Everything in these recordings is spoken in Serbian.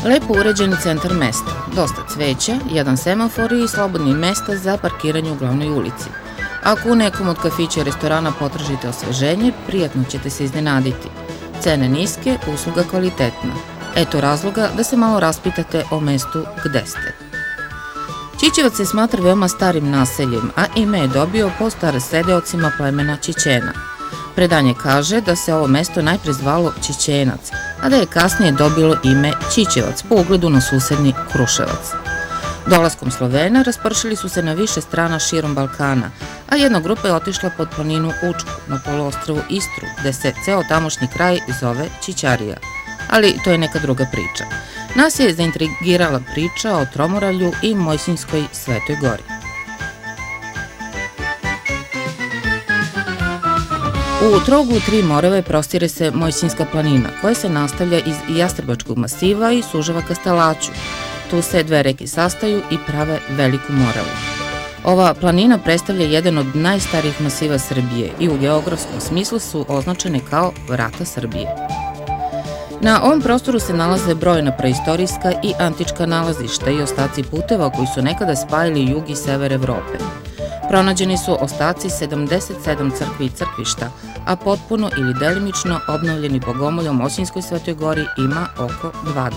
Lepo uređeni centar mesta, dosta cveća, jedan semafor i slobodnih mesta za parkiranje u glavnoj ulici. Ako u nekom od kafića i restorana potražite osveženje, prijatno ćete se iznenaditi. Cene niske, usluga kvalitetna. Eto razloga da se malo raspitate o mestu gde ste. Ćićevac se smatra veoma starim naseljem, a ime je dobio po starosredeocima plemena Ćićena. Predanje kaže da se ovo mesto najpre zvalo Ćićenac, a da je kasnije dobilo ime Ćićevac po ugledu na susedni Kruševac. Dolaskom Slovena raspršili su se na više strana širom Balkana, a jedna grupa je otišla pod planinu Učku na poluostrvu Istru, gde se ceo tamošnji kraj zove Ćićarija. Ali to je neka druga priča. Nas je zaintrigirala priča o Tromoravlju i Mojsinjskoj Svetoj Gori. U trouglu Tri Morave prostire se Mojsinjska planina, koja se nastavlja iz Jastrebačkog masiva i sužava ka Stalaću. Tu se dve reke sastaju i prave Veliku Moravu. Ova planina predstavlja jedan od najstarijih masiva Srbije i u geografskom smislu su označene kao vrata Srbije. Na ovom prostoru se nalaze brojna preistorijska i antička nalazišta i ostaci puteva koji su nekada spajali jug i sever Evrope. Pronađeni su ostaci 77 crkvi i crkvišta, a potpuno ili delimično obnovljeni bogomolje u Mojsinjskoj Svetoj Gori ima oko 20.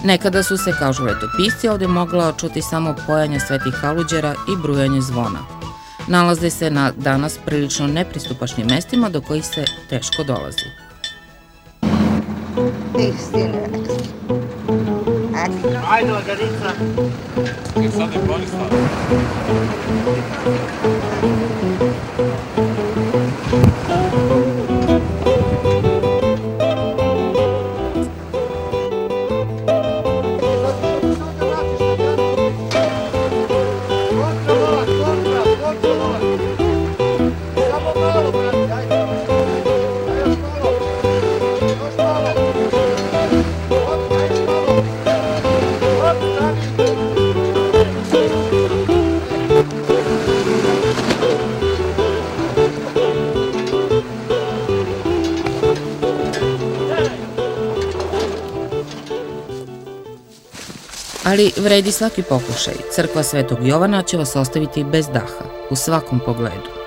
Nekada su se, kažu letopisci, ovde mogla čuti samo pojanje svetih haluđera i brujanje zvona. Nalaze se na danas prilično nepristupačnim mestima do kojih se teško dolazi. Ajde, Laganica. I sad je Borislav. Ali vredi svaki pokušaj. Crkva Svetog Jovana će vas ostaviti bez daha, u svakom pogledu.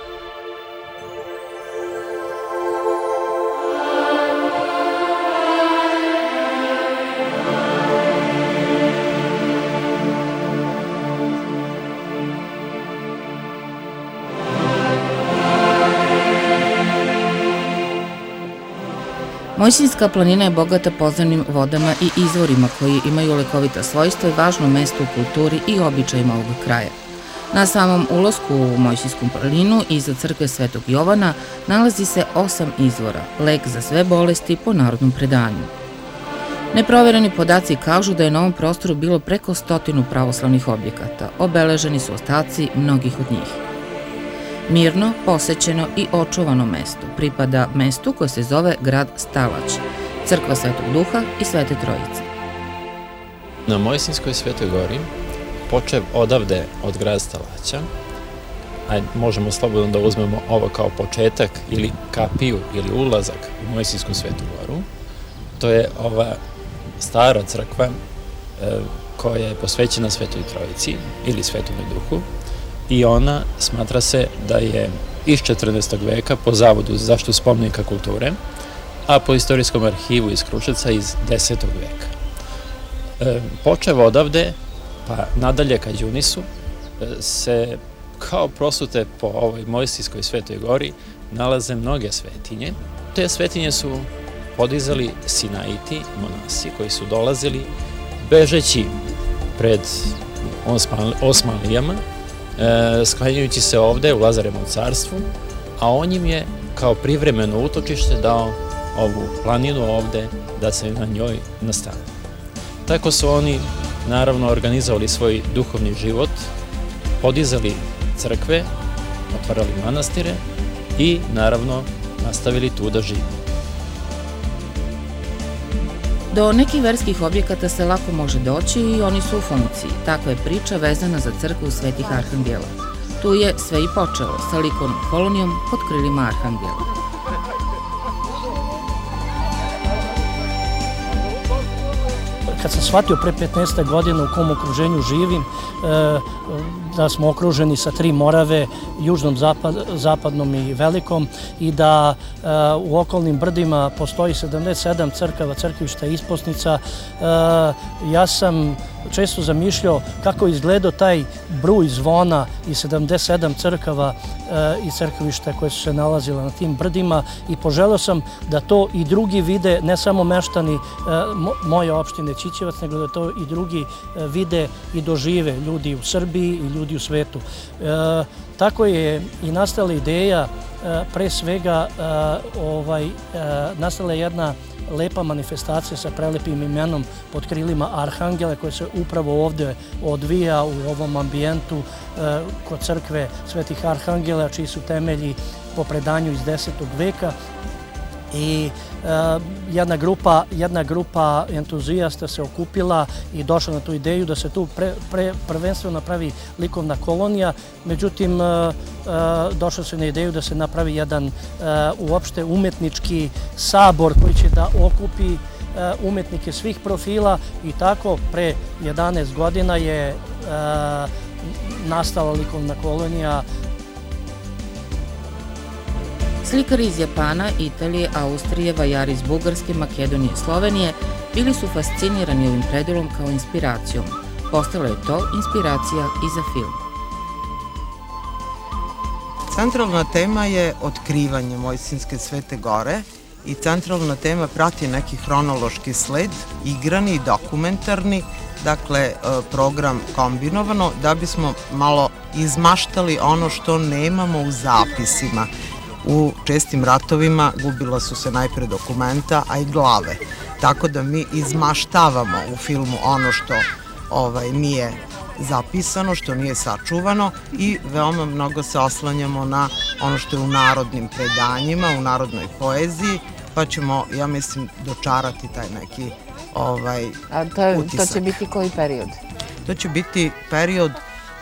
Mojsinjska planina je bogata podzemnim vodama i izvorima koji imaju lekovita svojstva i važno mesto u kulturi i običajima ovog kraja. Na samom ulasku u Mojsinjsku planinu iza crkve Svetog Jovana nalazi se 8 izvora, lek za sve bolesti po narodnom predanju. Neprovereni podaci kažu da je na ovom prostoru bilo preko 100 pravoslavnih objekata, obeleženi su ostaci mnogih od njih. Mirno, posećeno i očuvano mesto pripada mestu koje se zove grad Stalać, crkva Svetog Duha i Svete Trojice. Na Mojsinjskoj Svetoj Gori, počev odavde od grada Stalaća, a možemo slobodno da uzmemo ovo kao početak ili kapiju ili ulazak u Mojsinjsku Svetu Goru, to je ova stara crkva koja je posvećena Svetoj Trojici ili Svetom Duhu, i ona smatra se da je iz 14. veka po Zavodu za zaštitu spomenika kulture, a po istorijskom arhivu iz Kruševca iz 10. veka. Počev odavde, pa nadalje ka Đunisu, se kao prosute po ovoj Mojsinjskoj Svetoj Gori nalaze mnoge svetinje. Te svetinje su podizali Sinaiti, monasi, koji su dolazili bežeći pred Osmanlijama, sklanjajući se ovde u Lazarevom carstvu, a on im je kao privremeno utočište dao ovu planinu ovde da se na njoj nastane. Tako su oni naravno organizovali svoj duhovni život, podizali crkve, otvarali manastire i naravno nastavili tu da žive. Do nekih verskih objekata se lako može doći i oni su u funkciji. Takva je priča vezana za crkvu Svetih Arhangela. Tu je sve i počelo sa likovnom kolonijom pod krilima Arhangela. kad sam shvatio pre 15 godina u kom okruženju živim, da smo okruženi sa 3 morave, južnom, zapadnom i velikom, i da u okolnim brdima postoji 77 crkava, crkvišta i isposnica, ja sam često zamišljao kako izgledao taj bruj zvona i 77 crkava i crkvišta koje su se nalazile na tim brdima, i poželeo sam da to i drugi vide, ne samo meštani moje opštine Ćićevac, nego da to i drugi vide i dožive, ljudi u Srbiji i ljudi u svetu. Tako je i nastala ideja, pre svega nastala je jedna lepa manifestacija sa prelepim imenom pod krilima Arhangela, koja se upravo ovde odvija u ovom ambijentu kod crkve Svetih Arhangela, čiji su temelji po predanju iz 10. veka. I jedna grupa entuzijasta se okupila i došla na tu ideju da se tu prvenstveno napravi likovna kolonija. Međutim, došlo se na ideju da se napravi jedan uopšte umetnički sabor koji će da okupi umetnike svih profila, i tako pre 11 godina je nastala likovna kolonija. Slikari iz Japana, Italije, Austrije, vajari iz Bugarske, Makedonije i Slovenije bili su fascinirani ovim predelom kao inspiracijom. Postala je to inspiracija i za film. Centralna tema je otkrivanje Mojsinjske Svete Gore i centralna tema prati neki hronološki sled, igrani i dokumentarni, dakle program kombinovano, da bismo malo izmaštali ono što nemamo u zapisima. U čestim ratovima gubila su se najpre dokumenta, a i glave. Tako da mi izmaštavamo u filmu ono što nije zapisano, što nije sačuvano, i veoma mnogo se oslanjamo na ono što je u narodnim predanjima, u narodnoj poeziji, pa ćemo, ja mislim, dočarati taj neki utisak. To će biti koji period? To će biti period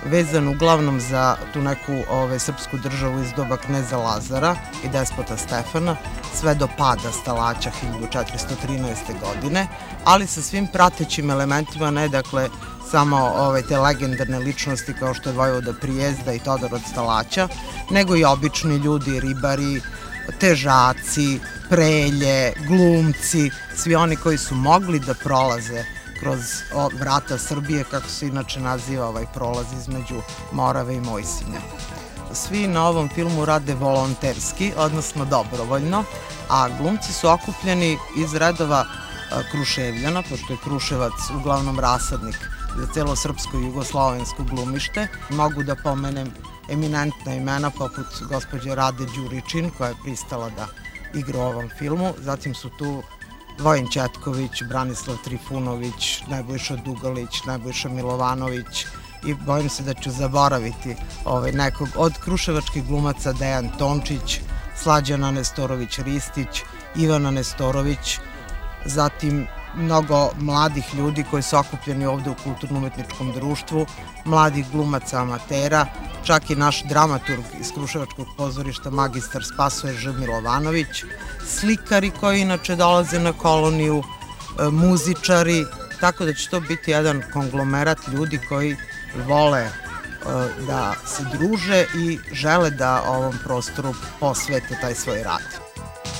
vezan uglavnom za tu neku srpsku državu iz doba kneza Lazara i despota Stefana, sve do pada Stalaća 1413. godine, ali sa svim pratećim elementima, ne dakle samo te legendarne ličnosti kao što je vojvoda Prijezda i Todor od Stalaća, nego i obični ljudi, ribari, težaci, prelje, glumci, svi oni koji su mogli da prolaze kroz vrata Srbije, kako se inače naziva ovaj prolaz između Morave i Mojsinja. Svi na ovom filmu rade volonterski, odnosno dobrovoljno, a glumci su okupljeni iz redova Kruševljana, pošto je Kruševac uglavnom rasadnik za celo srpsko i jugoslovensko glumište. Mogu da pomenem eminentna imena poput gospođe Rade Đuričin, koja je pristala da igra u ovom filmu. Zatim su tu Vojin Ćetković, Branislav Trifunović, Nebojša Dugalić, Nebojša Milovanović, i bojim se da ću zaboraviti nekog od kruševačkih glumaca: Dejan Tončić, Slađana Nestorović-Ristić, Ivana Nestorović, zatim mnogo mladih ljudi koji su okupljeni ovde u Kulturno-umetničkom društvu, mladih glumaca amatera, čak i naš dramaturg iz Kruševačkog pozorišta, magistar Spasoje Ž. Milovanović, slikari koji inače dolaze na koloniju, muzičari, tako da će to biti jedan konglomerat ljudi koji vole da se druže i žele da ovom prostoru posvete taj svoj rad.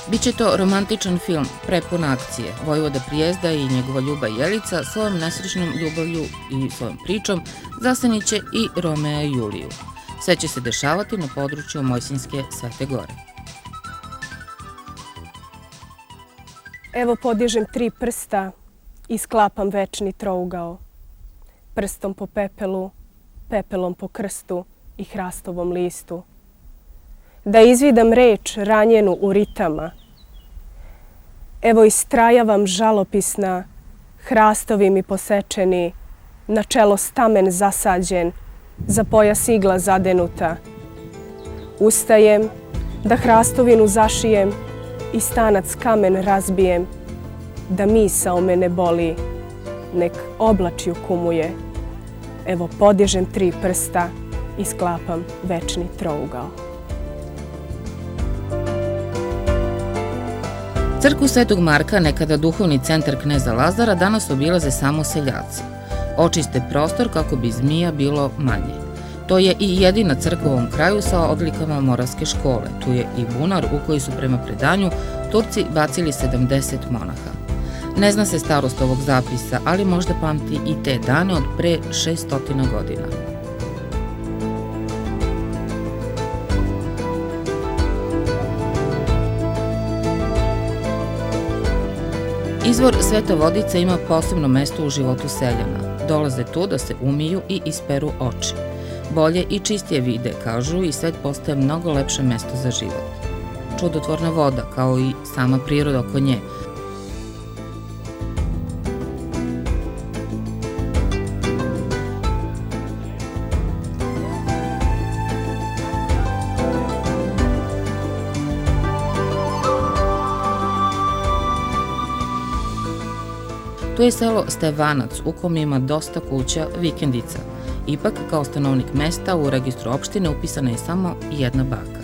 Biće to romantičan film, prepun akcije. Vojvoda Prijezda i njegova ljubav Jelica svojom nesrećnom ljubavlju i svojom pričom zaseniće i Romea i Juliju. Sve će se dešavati na području Mojsinjske Svete Gore. Evo podižem 3 prsta i sklapam večni trougao. Prstom po pepelu, pepelom po krstu i hrastovom listu. Da izvidam reč ranjenu u ritama. Evo istrajavam žalopisna, hrastovi mi posečeni, na čelo stamen zasađen, za pojas igla zadenuta. Ustajem, da hrastovinu zašijem i stanac kamen razbijem, da misao me ne boli, nek oblačju kumuje. Evo podižem 3 prsta i sklapam večni trougao. Crkvu Svetog Marka, nekada duhovni centar kneza Lazara, danas obilaze samo seljaci. Očiste prostor kako bi zmija bilo manje. To je i jedina crkva u ovom kraju sa odlikama Moravske škole. Tu je i bunar u koji su prema predanju Turci bacili 70 monaha. Ne zna se starost ovog zapisa, ali možda pamti i te dane od pre 600 godina. Izvor Sveta Vodica ima posebno mesto u životu seljana. Dolaze tu da se umiju i isperu oči. Bolje i čistije vide, kažu, i svet postaje mnogo lepše mesto za život. Čudotvorna voda, kao i sama priroda oko nje. Tu je selo Stevanac u kom ima dosta kuća vikendica. Ipak, kao stanovnik mesta, u registru opštine upisana je samo jedna baka.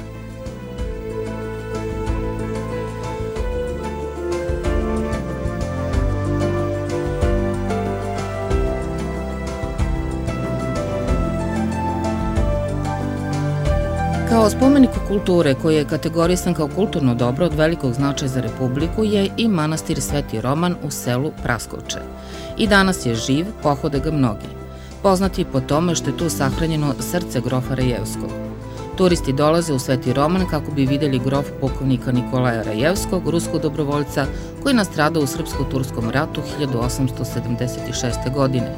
Kao spomenik kulture koji je kategorisan kao kulturno dobro od velikog značaja za Republiku je i manastir Sveti Roman u selu Praskovče. I danas je živ, pohode ga mnogi. Poznati po tome što je tu sahranjeno srce grofa Rajevskog. Turisti dolaze u Sveti Roman kako bi videli grof pukovnika Nikolaja Rajevskog, ruskog dobrovoljca koji je nastradao u Srpsko-turskom ratu 1876. godine.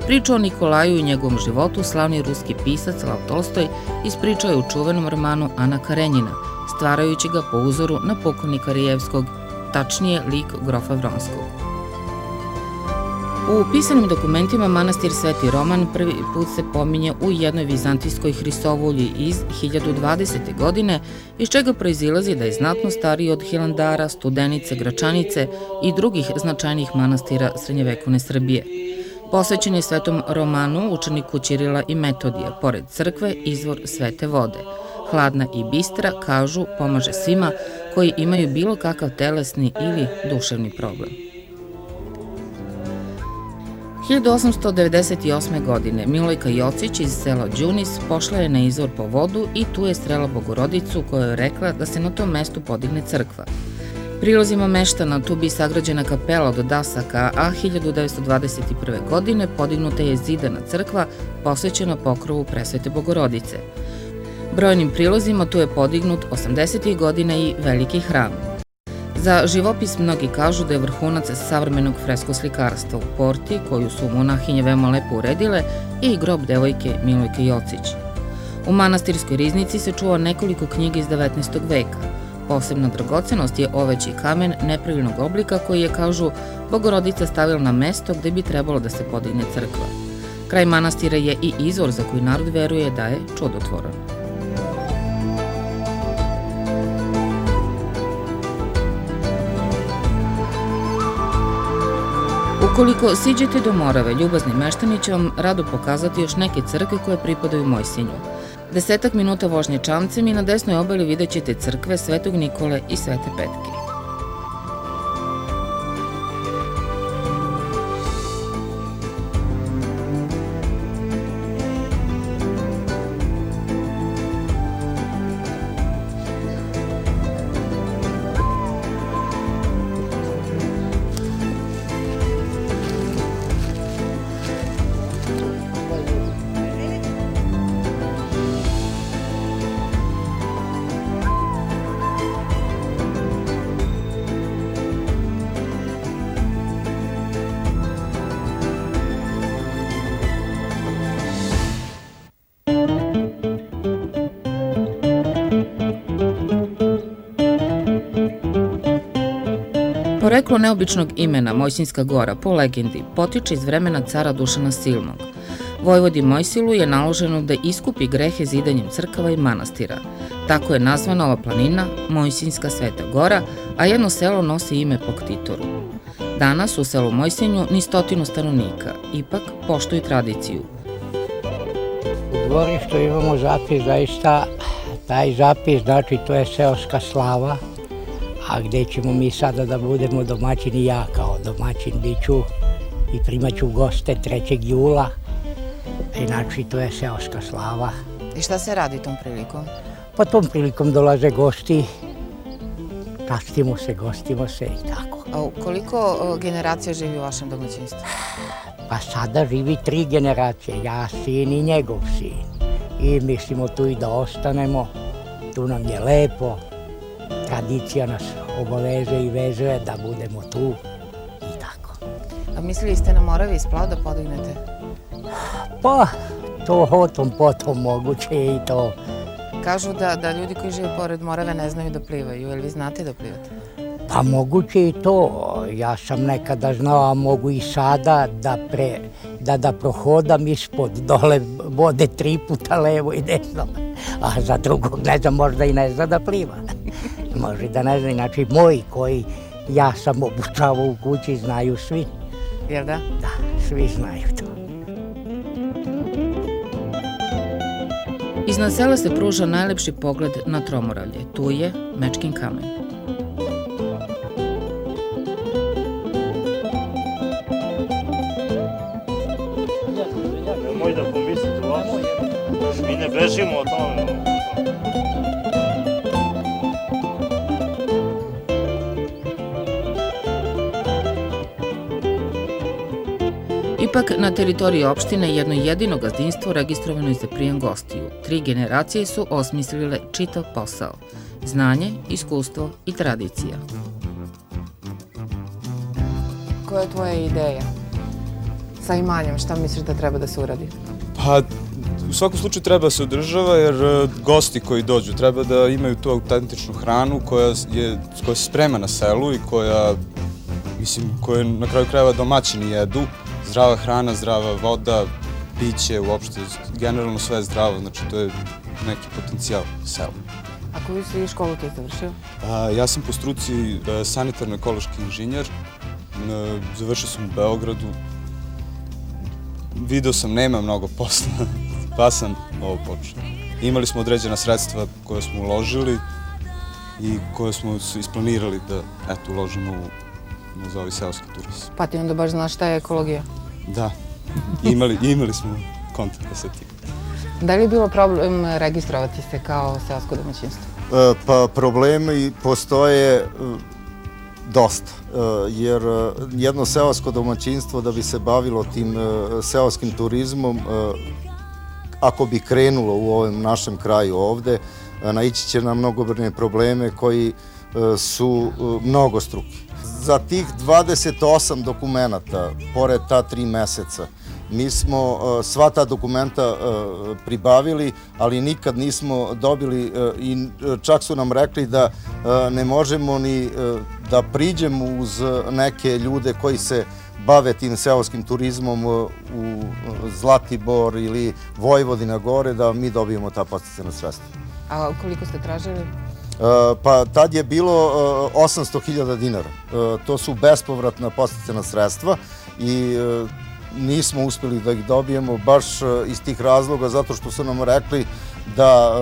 Priču o Nikolaju i njegovom životu slavni ruski pisac Lav Tolstoj ispričao je u čuvenom romanu Ana Karenjina, stvarajući ga po uzoru na pukovnika Rajevskog, tačnije lik grofa Vronskog. U pisanim dokumentima manastir Sveti Roman prvi put se pominje u jednoj vizantijskoj hrisovulji iz 1020. godine, iz čega proizilazi da je znatno stariji od Hilandara, Studenice, Gračanice i drugih značajnih manastira srednjevekovne Srbije. Posvećen je Svetom Romanu, učeniku Ćirila i Metodija, pored crkve izvor svete vode. Hladna i bistra, kažu, pomaže svima koji imaju bilo kakav telesni ili duševni problem. 1898. godine Milojka Jocić iz sela Đunis pošla je na izvor po vodu i tu je srela Bogorodicu koja je rekla da se na tom mestu podigne crkva. Prilozima meštana tu bi sagrađena kapela od dasaka, a 1921. godine podignuta je zidana crkva posvećena pokrovu Presvete Bogorodice. Brojnim prilozima tu je podignut 80. godina i veliki hram. Za živopis mnogi kažu da je vrhunac savremenog freskoslikarstva u porti, koju su monahinje veoma lepo uredile, i grob devojke Milojke Jocić. U manastirskoj riznici se čuva nekoliko knjiga iz 19. veka. Posebna dragocenost je oveći kamen nepravilnog oblika koji je, kažu, Bogorodica stavila na mesto gde bi trebalo da se podigne crkva. Kraj manastira je i izvor za koji narod veruje da je čudotvoran. Ukoliko siđete do Morave, ljubazni meštani će vam rado pokazati još neke crkve koje pripadaju Mojsinju. 10 minuta vožnje čamcem i na desnoj obali vidjet ćete crkve Svetog Nikole i Svete Petke. Poreklo neobičnog imena Mojsinjska gora, po legendi, potiče iz vremena cara Dušana Silnog. Vojvodi Mojsilu je naloženo da iskupi grehe zidanjem crkava i manastira. Tako je nazvana ova planina Mojsinjska Sveta gora, a jedno selo nosi ime po ktitoru. Danas u selu Mojsinju ni 100 stanovnika, ipak poštuju tradiciju. U dvorištu imamo zapis, zaista taj zapis, znači to je seoska slava, A gde ćemo mi sada da budemo domaćini? Ja kao domaćin biću i primaću goste 3. jula. Inače, to je seoska slava. I šta se radi tom prilikom? Pa tom prilikom dolaze gosti, gostimo se i tako. A koliko generacija živi u vašem domaćinstvu? Pa sada živi 3 generacije, ja, sin i njegov sin. I mislimo tu i da ostanemo, tu nam je lepo, tradicija nas obavezuje i vezuje da budemo tu i tako. A mislili ste na Moravi iz Splav da podignete? Pa, to potom potom moguće je i to. Kažu da ljudi koji žive pored Morave ne znaju da plivaju, jel vi znate da plivate? Pa moguće i to, ja sam nekada znao, a mogu i sada da prohodam ispod dole vode 3 puta levo i desno, a za drugog ne znam, možda i ne zna da pliva. Može da ne zna, znači moji koji ja sam obučavao u kući znaju svi. Jel da? Da, svi znaju to. Iznad sela se pruža najlepši pogled na Tromoravlje. Tu je Mečkin kamen. Nemoj da pomislite uopšte. Mi ne bežimo od tome. Ipak, na teritoriji opštine jedno jedino gazdinstvo registrovano je za prijem gostiju. 3 generacije su osmislile čitav posao. Znanje, iskustvo i tradicija. Koja je tvoja ideja sa imanjem? Šta misliš da treba da se uradi? Pa, u svakom slučaju treba da se održava jer gosti koji dođu treba da imaju tu autentičnu hranu koja se sprema na selu i koja na kraju krajeva domaćini jedu. Zdrava hrana, zdrava voda, piće, uopšte, generalno sve je zdravo, znači to je neki potencijal sela. A koju si školu ti završio? Ja sam po struci sanitarno-ekološki inženjer, završio sam u Beogradu. Video sam, nema mnogo posla, pa sam ovo počeo. Imali smo određena sredstva koje smo uložili i koje smo isplanirali da uložimo u nazovi seoski turizam. Pa ti onda baš znaš šta je ekologija? Da, imali smo kontakta sa tim. Da li je bilo problem registrovati se kao seosko domaćinstvo? Pa problemi postoje dosta, jer jedno seosko domaćinstvo da bi se bavilo tim seoskim turizmom, ako bi krenulo u ovom našem kraju ovde, naići će na mnogobrojne probleme koji su mnogostruki. Za tih 28 dokumenta, pored ta 3 meseca, mi smo sva ta dokumenta pribavili, ali nikad nismo dobili i čak su nam rekli da ne možemo ni da priđemo uz neke ljude koji se bave tim seoskim turizmom u Zlatibor ili Vojvodina gore, da mi dobijemo ta podsticajna sredstva. A koliko ste tražili? Pa tad je bilo 800.000 dinara. To su bespovratna podsticajna sredstva i nismo uspeli da ih dobijemo baš iz tih razloga zato što su nam rekli da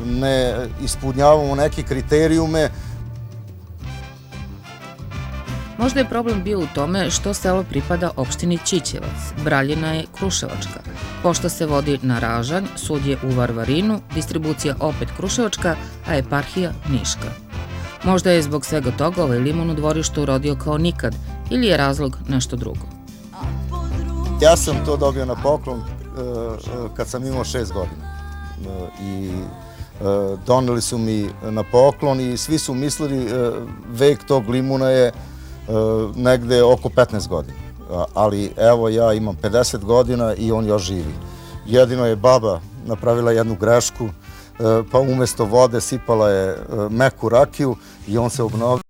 ne ispunjavamo neke kriterijume. Možda je problem bio u tome što selo pripada opštini Ćićevac, Braljina je Kruševačka, pošta se vodi na Ražanj, sud je u Varvarinu, distribucija opet Kruševačka, a eparhija Niška. Možda je zbog svega toga ovaj limun u dvorištu urodio kao nikad ili je razlog nešto drugo. Ja sam to dobio na poklon kad sam imao 6 godina i doneli su mi na poklon i svi su mislili vek tog limuna je negde oko 15 godina. Ali evo ja imam 50 godina i on još živi. Jedino je baba napravila jednu grešku, pa umesto vode sipala je meku rakiju i on se obnovio.